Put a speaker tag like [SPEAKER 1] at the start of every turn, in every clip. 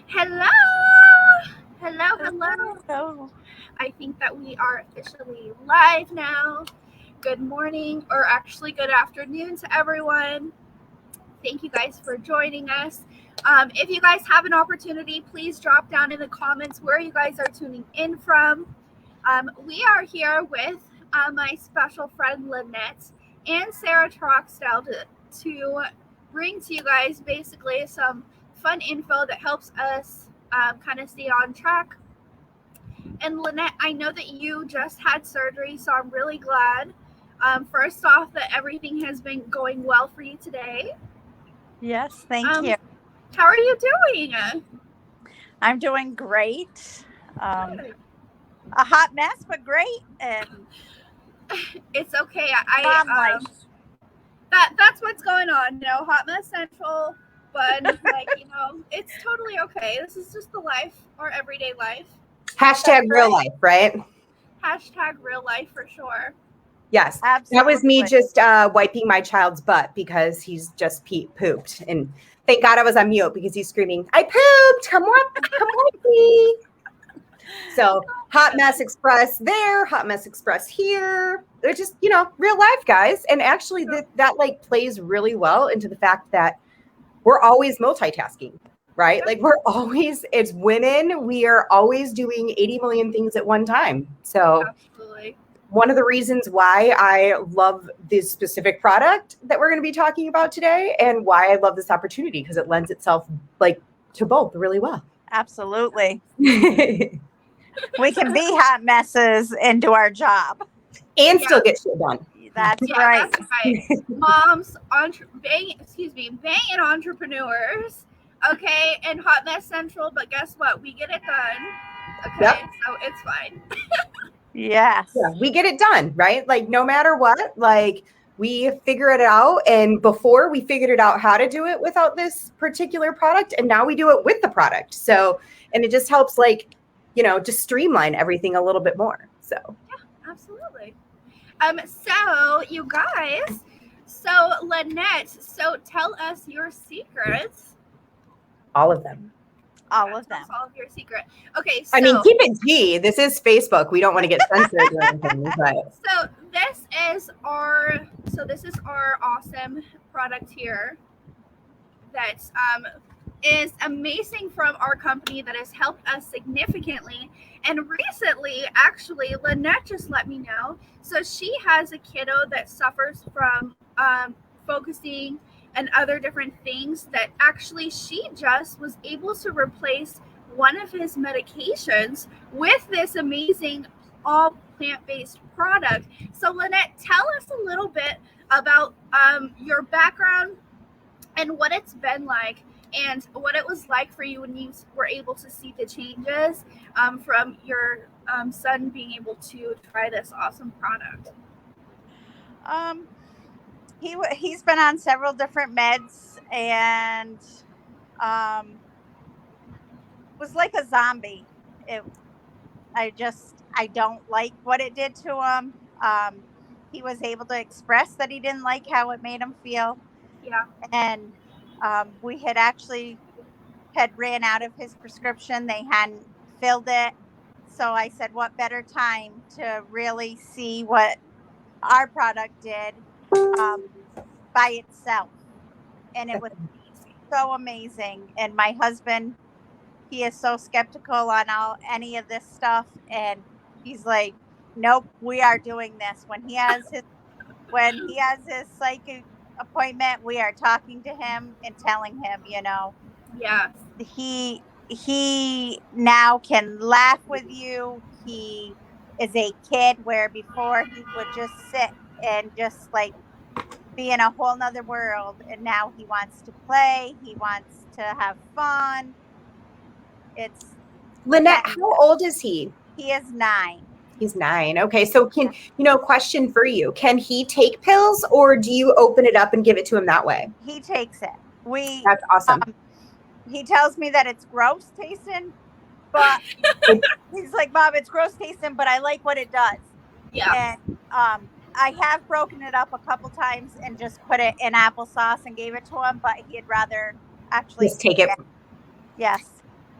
[SPEAKER 1] Hello! Hello, hello.
[SPEAKER 2] Hello.
[SPEAKER 1] I think that we are officially live now. Good morning, or actually, good afternoon to everyone. Thank you guys for joining us. If you guys have an opportunity, please drop down in the comments where you guys are tuning in from. We are here with my special friend Lynette and Sarah Troxdale to bring to you guys basically some fun info that helps us kind of stay on track. And Lynette, I know that you just had surgery, so I'm really glad. First off, that everything has been going well for you today.
[SPEAKER 2] Yes, thank
[SPEAKER 1] Um,
[SPEAKER 2] you.
[SPEAKER 1] how are you doing?
[SPEAKER 2] I'm doing great.
[SPEAKER 1] Good.
[SPEAKER 2] A hot mess, but great. And
[SPEAKER 1] It's okay.
[SPEAKER 2] mom life.
[SPEAKER 1] That's what's going on. Hot mess central, but it's totally okay. This is just the life, our everyday life.
[SPEAKER 3] Hashtag real life, right?
[SPEAKER 1] Hashtag real life for sure.
[SPEAKER 3] Yes.
[SPEAKER 2] Absolutely.
[SPEAKER 3] That was me just wiping my child's butt because he's just pooped. And thank God I was on mute because he's screaming, I pooped. Come on, me. So hot mess express there, hot mess express here. They're just, real life, guys. And actually that like plays really well into the fact that we're always multitasking, right? Like it's women, we are always doing 80 million things at one time. So
[SPEAKER 1] absolutely.
[SPEAKER 3] One of the reasons why I love this specific product that we're going to be talking about today and why I love this opportunity, because it lends itself like to both really well.
[SPEAKER 2] Absolutely. We can be hot messes and do our job.
[SPEAKER 3] And still get shit done.
[SPEAKER 2] That's right.
[SPEAKER 1] That's right. Moms, banging entrepreneurs, okay, and hot mess central, but guess what? We get it done. Okay,
[SPEAKER 3] Yep.
[SPEAKER 1] So it's fine.
[SPEAKER 2] Yes.
[SPEAKER 3] Yeah, we get it done, right? Like no matter what, like we figure it out. And before we figured it out how to do it without this particular product, and now we do it with the product. So, and it just helps just streamline everything a little bit more. So
[SPEAKER 1] yeah, absolutely. So you guys, Lynette, tell us your secrets.
[SPEAKER 3] all of them.
[SPEAKER 2] All of them.
[SPEAKER 1] All of your secret. Okay, so
[SPEAKER 3] I mean, keep it G. This is Facebook. We don't want to get censored or anything. But
[SPEAKER 1] so this is our awesome product here that is amazing from our company that has helped us significantly. And recently, actually, Lynette just let me know. So she has a kiddo that suffers from focusing and other different things that actually she just was able to replace one of his medications with this amazing all plant-based product. So Lynette, tell us a little bit about your background and what it's been like and what it was like for you when you were able to see the changes from your son being able to try this awesome product.
[SPEAKER 2] He's been on several different meds and was like a zombie. I don't like what it did to him. He was able to express that he didn't like how it made him feel.
[SPEAKER 1] Yeah.
[SPEAKER 2] And we had ran out of his prescription. They hadn't filled it. So I said, what better time to really see what our product did by itself. And it was so amazing. And my husband, he is so skeptical on any of this stuff. And he's like, nope, we are doing this. When he has his psychic appointment, we are talking to him and telling him,
[SPEAKER 1] Yeah.
[SPEAKER 2] He now can laugh with you. He is a kid where before he would just sit and just like be in a whole nother world. And now he wants to play. He wants to have fun. It's
[SPEAKER 3] Lynette, how old is he?
[SPEAKER 2] He is 9.
[SPEAKER 3] He's 9. Okay. So question for you. Can he take pills or do you open it up and give it to him that way?
[SPEAKER 2] He takes it.
[SPEAKER 3] That's awesome.
[SPEAKER 2] He tells me that it's gross tasting, but he's like, Mom, it's gross tasting, but I like what it does.
[SPEAKER 1] Yeah.
[SPEAKER 2] And I have broken it up a couple times and just put it in applesauce and gave it to him, but he'd rather actually
[SPEAKER 3] just take it.
[SPEAKER 2] Yes.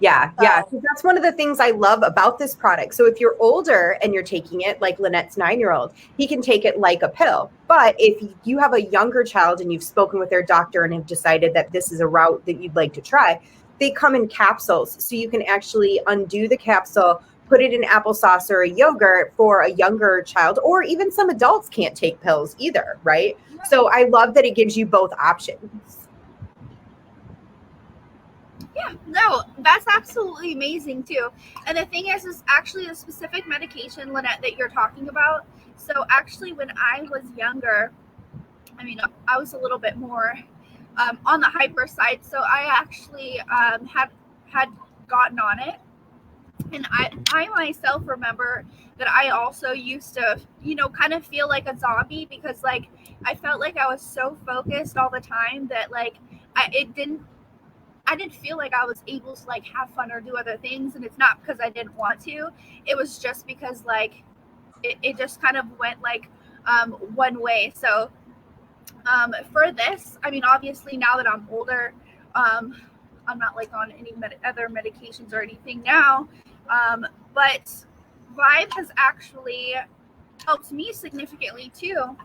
[SPEAKER 3] Yeah, yeah.
[SPEAKER 2] So-
[SPEAKER 3] So that's one of the things I love about this product. So if you're older and you're taking it, like Lynette's 9-year-old, he can take it like a pill. But if you have a younger child and you've spoken with their doctor and have decided that this is a route that you'd like to try, they come in capsules. So you can actually undo the capsule, put it in applesauce or a yogurt for a younger child, or even some adults can't take pills either, right? So I love that it gives you both options.
[SPEAKER 1] Yeah, no, that's absolutely amazing too. And the thing is actually a specific medication, Lynette, that you're talking about. So actually, when I was younger, I mean, I was a little bit more on the hyper side. So I actually had gotten on it, and I myself remember that I also used to, kind of feel like a zombie, because like I felt like I was so focused all the time that like I didn't feel like I was able to like have fun or do other things. And it's not because I didn't want to. It was just because like it just kind of went like one way. So for this, I mean, obviously now that I'm older, I'm not like on any other medications or anything now. But Vibe has actually helped me significantly too,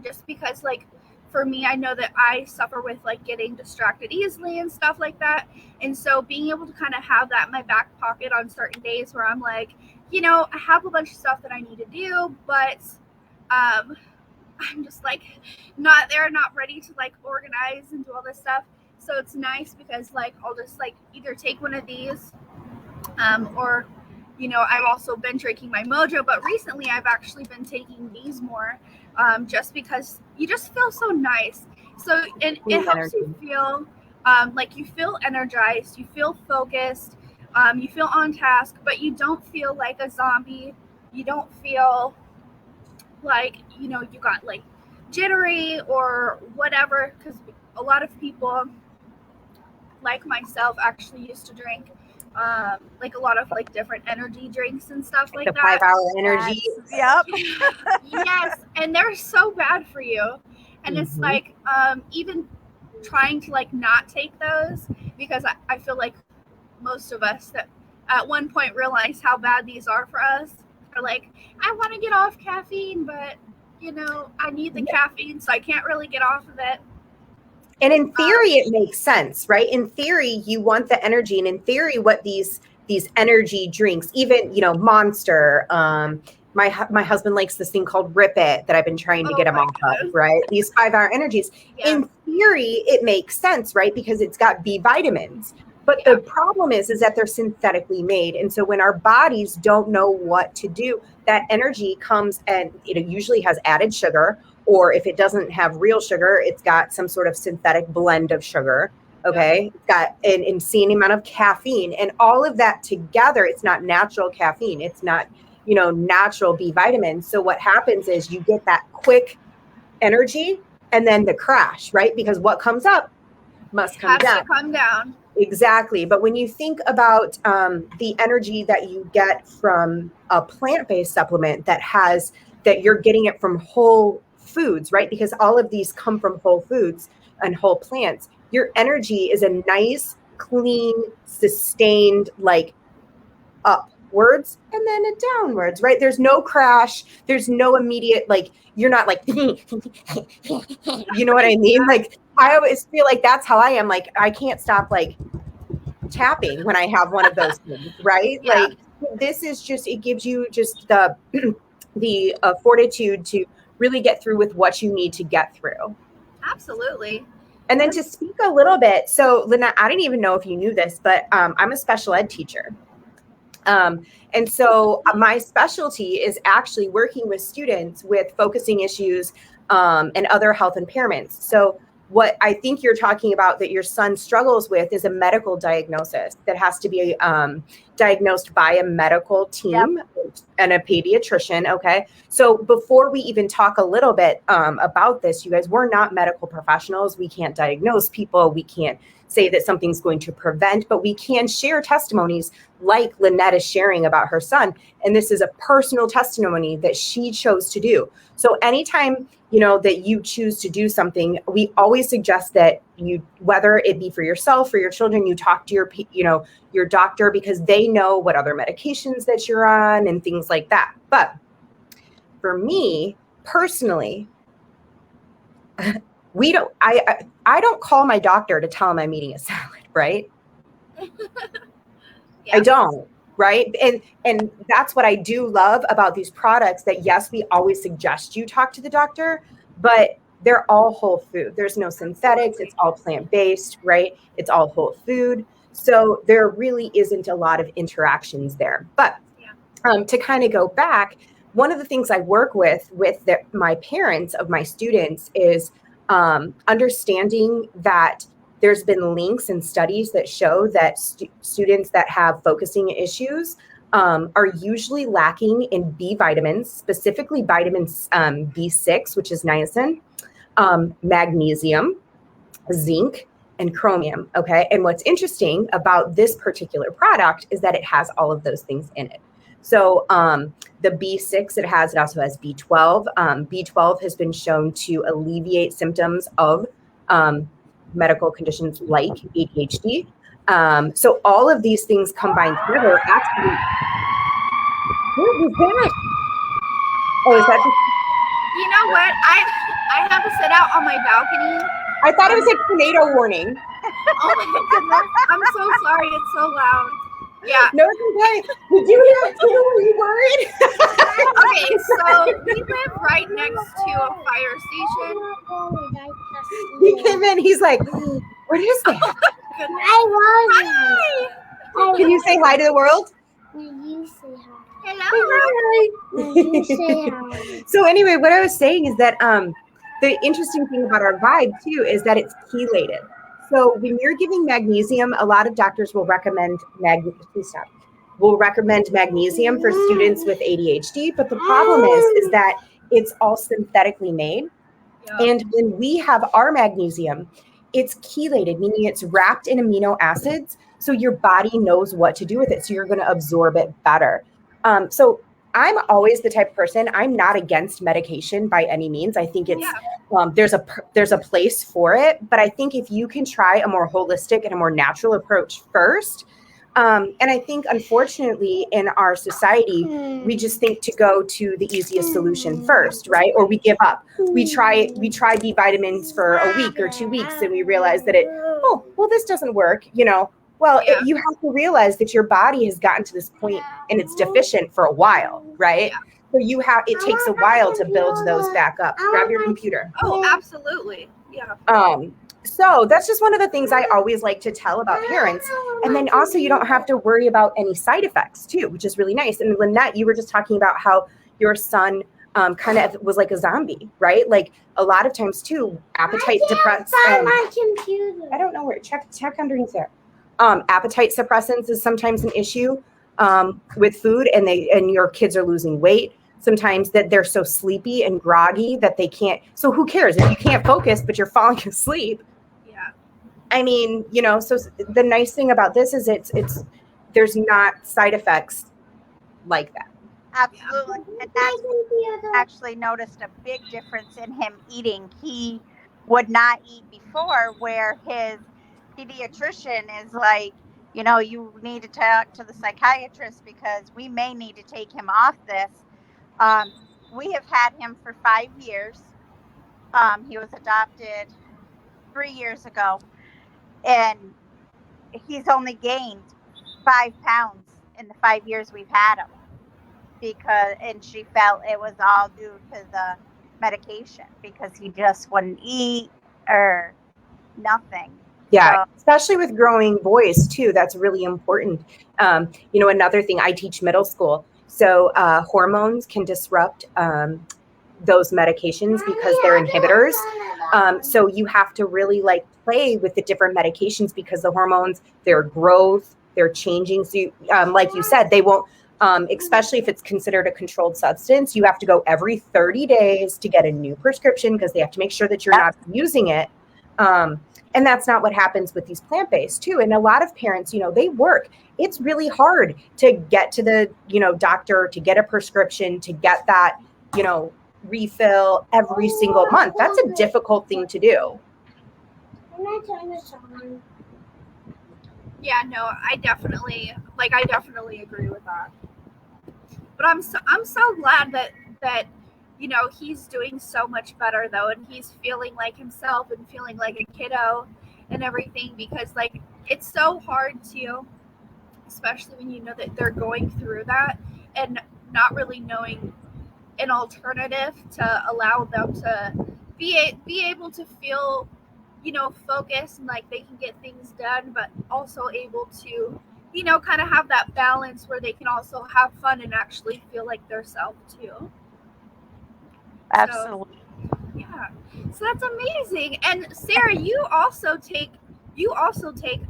[SPEAKER 1] just because like for me, I know that I suffer with like getting distracted easily and stuff like that. And so being able to kind of have that in my back pocket on certain days where I'm like, I have a bunch of stuff that I need to do, but I'm just like not ready to like organize and do all this stuff. So it's nice because like I'll just like either take one of these or I've also been drinking my Mojo, but recently I've actually been taking these more, just because you just feel so nice. So it helps you feel like you feel energized, you feel focused, you feel on task, but you don't feel like a zombie. You don't feel like, you got like jittery or whatever, because a lot of people like myself actually used to drink like a lot of like different energy drinks and stuff like
[SPEAKER 3] the
[SPEAKER 1] that.
[SPEAKER 3] 5-hour energy.
[SPEAKER 2] Yep.
[SPEAKER 1] Yes, and they're so bad for you. And it's like even trying to like not take those, because I feel like most of us that at one point realize how bad these are for us are like, I want to get off caffeine, but I need the caffeine, so I can't really get off of it.
[SPEAKER 3] And in theory, it makes sense, right? In theory, you want the energy. And in theory, what these energy drinks, even, Monster, my husband likes this thing called Rip It that I've been trying to get him off of, right? These 5-hour energies. Yeah. In theory, it makes sense, right? Because it's got B vitamins. But the problem is that they're synthetically made. And so when our bodies don't know what to do, that energy comes and it usually has added sugar, or if it doesn't have real sugar, it's got some sort of synthetic blend of sugar. Okay. It's got an insane amount of caffeine, and all of that together, it's not natural caffeine. It's not, natural B vitamins. So what happens is you get that quick energy and then the crash, right? Because what comes up must come down.
[SPEAKER 1] Has to come down.
[SPEAKER 3] Exactly. But when you think about the energy that you get from a plant-based supplement that you're getting it from whole foods, right? Because all of these come from whole foods and whole plants. Your energy is a nice, clean, sustained, like upwards and then a downwards, right? There's no crash. There's no immediate, like, you're not like, you know what I mean? Like, I always feel like that's how I am. Like, I can't stop like tapping when I have one of those things, right?
[SPEAKER 1] Yeah.
[SPEAKER 3] Like, this is just, it gives you just the fortitude to really get through with what you need to get through.
[SPEAKER 1] Absolutely.
[SPEAKER 3] And then to speak a little bit, so Lynette, I didn't even know if you knew this, but I'm a special ed teacher. And so my specialty is actually working with students with focusing issues and other health impairments. So what I think you're talking about that your son struggles with is a medical diagnosis that has to be diagnosed by a medical team and a pediatrician. Okay. So before we even talk a little bit about this, you guys, we're not medical professionals. We can't diagnose people. We can't say that something's going to prevent, but we can share testimonies like Lynette is sharing about her son. And this is a personal testimony that she chose to do. So anytime, that you choose to do something, we always suggest that you, whether it be for yourself or your children, you talk to your doctor, because they know what other medications that you're on and things like that. But for me personally, I don't call my doctor to tell him I'm eating a salad, right?
[SPEAKER 1] Yeah.
[SPEAKER 3] I don't, right? And that's what I do love about these products, that yes, we always suggest you talk to the doctor, but they're all whole food. There's no synthetics. It's all plant-based, right? It's all whole food. So there really isn't a lot of interactions there. But to kind of go back, one of the things I work with my parents of my students is understanding that there's been links and studies that show that students that have focusing issues are usually lacking in B vitamins, specifically vitamins B6, which is niacin, magnesium, zinc, and chromium. Okay. And what's interesting about this particular product is that it has all of those things in it. So the B6 it also has B12. B12 has been shown to alleviate symptoms of medical conditions like ADHD. So all of these things combined together actually. What was that? Oh, is that?
[SPEAKER 1] You know what? I have to sit out on my balcony.
[SPEAKER 3] I thought it was a tornado warning.
[SPEAKER 1] Oh my goodness! I'm so sorry. It's so loud. Yeah.
[SPEAKER 3] No, it's okay. Did you hear it too? Were you worried?
[SPEAKER 1] Okay, so we live right next to a fire station.
[SPEAKER 3] He came in. He's like, "What is that?"
[SPEAKER 1] Hi.
[SPEAKER 3] Can you say hi to the world?
[SPEAKER 4] You say hi.
[SPEAKER 1] Hello.
[SPEAKER 4] You say hi.
[SPEAKER 3] So anyway, what I was saying is that the interesting thing about our Vibe too is that it's chelated. So when you're giving magnesium, a lot of doctors will recommend magnesium for students with ADHD. But the problem is that it's all synthetically made. Yeah. And when we have our magnesium, it's chelated, meaning it's wrapped in amino acids. So your body knows what to do with it. So you're going to absorb it better. So I'm always the type of person, I'm not against medication by any means. I think it's there's a place for it. But I think if you can try a more holistic and a more natural approach first, and I think unfortunately in our society, we just think to go to the easiest solution first, right? Or we give up. We try B vitamins for a week or 2 weeks and we realize that this doesn't work, Well, you have to realize that your body has gotten to this point and it's deficient for a while, right? So it takes a while to build those back up. Grab your computer.
[SPEAKER 1] Oh, absolutely. Yeah.
[SPEAKER 3] So that's just one of the things I always like to tell about parents. And then also you don't have to worry about any side effects too, which is really nice. And Lynette, you were just talking about how your son kind of was like a zombie, right? Like a lot of times too, appetite depressants.
[SPEAKER 4] My computer.
[SPEAKER 3] I don't know where. Check underneath there. Appetite suppressants is sometimes an issue with food, and your kids are losing weight. Sometimes that they're so sleepy and groggy that they can't. So who cares if you can't focus, but you're falling asleep?
[SPEAKER 1] Yeah.
[SPEAKER 3] I mean, so the nice thing about this is it's there's not side effects like that.
[SPEAKER 2] Absolutely. And I actually noticed a big difference in him eating. He would not eat before, where his pediatrician is like, you need to talk to the psychiatrist because we may need to take him off this. We have had him for 5 years. He was adopted 3 years ago, and he's only gained 5 pounds in the 5 years we've had him, and she felt it was all due to the medication because he just wouldn't eat or nothing.
[SPEAKER 3] Yeah, especially with growing boys too. That's really important. Another thing, I teach middle school. So hormones can disrupt those medications because they're inhibitors. So you have to really play with the different medications because the hormones, their growth, they're changing. So like you said, they won't, especially if it's considered a controlled substance, you have to go every 30 days to get a new prescription because they have to make sure that you're not using it. And that's not what happens with these plant-based too. And a lot of parents, they work. It's really hard to get to the, doctor, to get a prescription, to get that, refill every single month. That's a difficult thing to do.
[SPEAKER 4] Can I turn this on?
[SPEAKER 1] Yeah, no, I definitely agree with that. But I'm so glad that he's doing so much better though, and he's feeling like himself and feeling like a kiddo and everything, because like it's so hard to, especially when you know that they're going through that and not really knowing an alternative to allow them to be able to feel focused and like they can get things done, but also able to kind of have that balance where they can also have fun and actually feel like their self too.
[SPEAKER 2] Absolutely.
[SPEAKER 1] So, yeah, so that's amazing. And Sarah, you also take you also take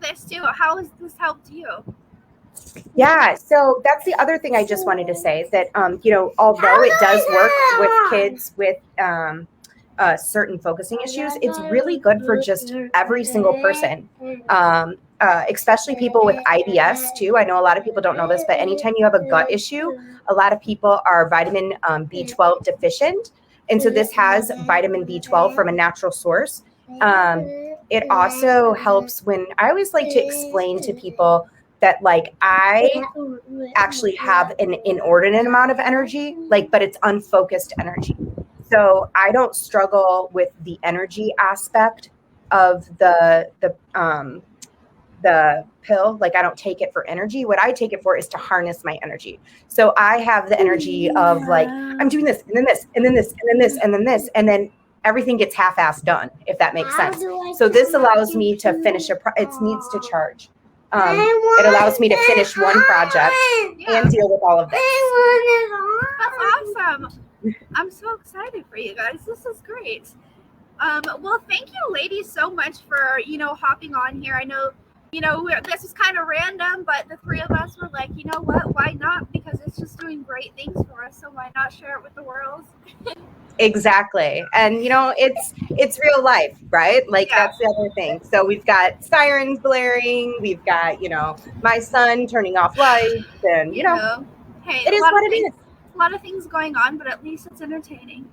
[SPEAKER 1] this too. How has this helped you?
[SPEAKER 3] Yeah, so that's the other thing I just wanted to say, that although it does work with kids with certain focusing issues, it's really good for just every single person, especially people with IBS too. I know a lot of people don't know this, but anytime you have a gut issue, a lot of people are vitamin B12 deficient. And so this has vitamin B12 from a natural source. It also helps when I always like to explain to people that like I actually have an inordinate amount of energy, but it's unfocused energy. So I don't struggle with the energy aspect of the pill. Like I don't take it for energy. What I take it for is to harness my energy. So I have the energy of like, I'm doing this and then this and then this and then this and then this, and then everything gets half-assed done, if that makes sense. So this allows me to finish it needs to charge. It allows me to finish one project and deal with all of this.
[SPEAKER 1] That's awesome. I'm so excited for you guys. This is great. Well, thank you, ladies, so much for hopping on here. I know this is kind of random, but the three of us were like, you know what? Why not? Because it's just doing great things for us. So why not share it with the world?
[SPEAKER 3] Exactly. And it's real life, right? Like that's the other thing. So we've got sirens blaring, we've got, my son turning off lights, and
[SPEAKER 1] hey,
[SPEAKER 3] it is what it is.
[SPEAKER 1] A lot of things going on, but at least it's entertaining.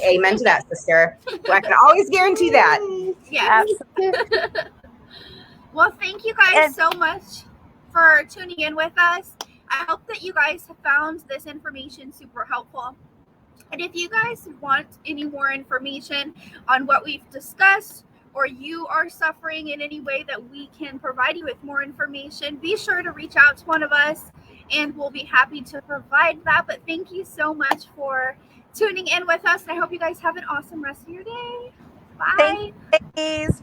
[SPEAKER 3] Amen to that, sister. Well, I can always guarantee that.
[SPEAKER 1] Yes. Well, thank you guys so much for tuning in with us. I hope that you guys have found this information super helpful. And if you guys want any more information on what we've discussed, or you are suffering in any way that we can provide you with more information, be sure to reach out to one of us and we'll be happy to provide that. But thank you so much for tuning in with us. And I hope you guys have an awesome rest of your day. Bye.
[SPEAKER 2] Thanks.